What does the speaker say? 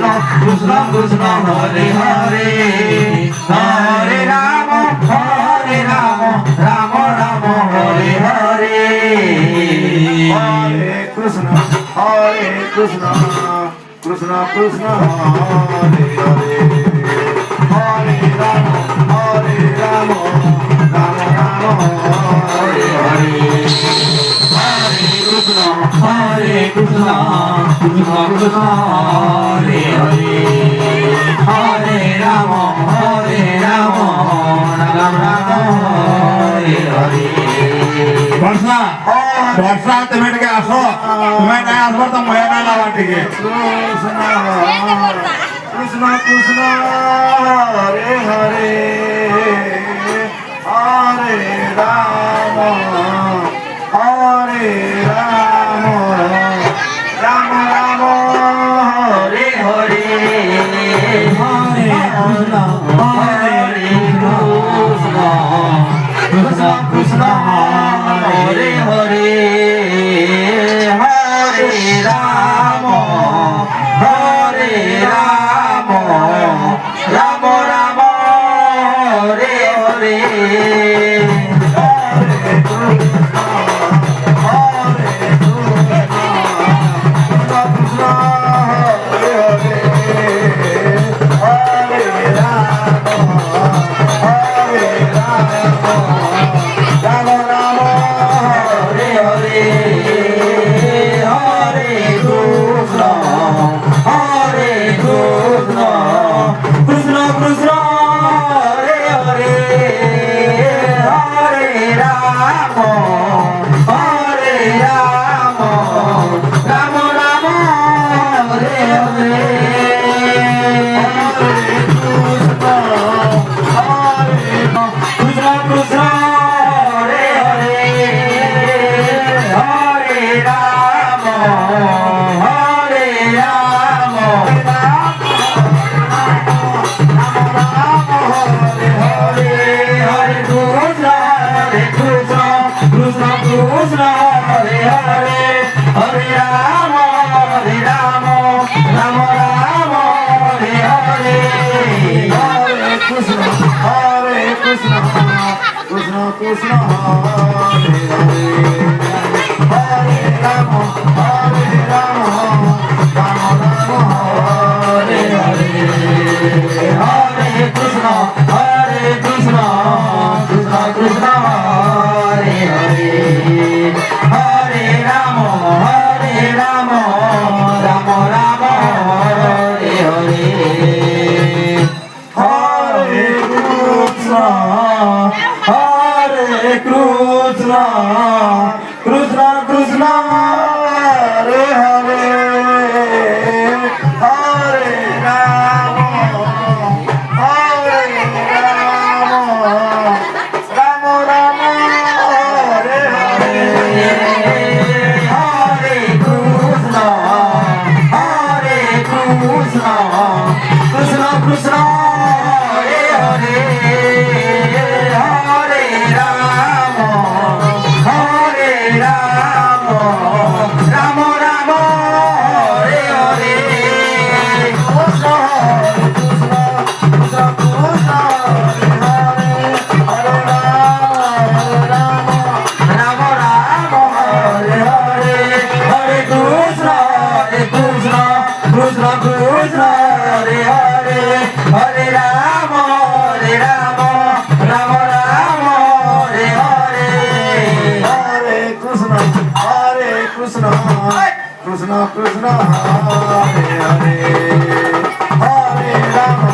Krishna Krishna Hare Hare Hare Rama Rama Rama Hare Hare Hare Krishna Krishna Krishna Hare Hare Hare Rama Rama Rama Hare Hare Hare Krishna Krishna Krishna Hare Hare Hare Rama Rama Rama Hare Hare বর্ষা বর্ষা তুমি এটাকে আসো তুমি না আসবো তো ময়া না লাগাটিকে Krishna Krishna Hare Hare Hare Rama Hare Rama Rama Rama Hare Hare Hare Krishna Krishna Krishna Hare Hare Hare Rama Rama Rama Hare Hare Krishna Krishna Hare Hare Hare Rama Rama Rama Hare Hare Hare Krishna Krishna Krishna Hare Hare Hare Rama Rama Rama Hare Hare Hare Krishna Krishna Krishna Hare Hare Hare Rama Rama Rama Hare Hare Hare Krishna Krishna Krishna Hare Hare Hare Rama Rama Rama Hare Hare Rama Rama Hare Hare Hare Krishna Krishna Krishna Hare Hare Hare Rama Rama Rama Hare Hare Hare Krishna Krishna Krishna Hare Hare Hare Rama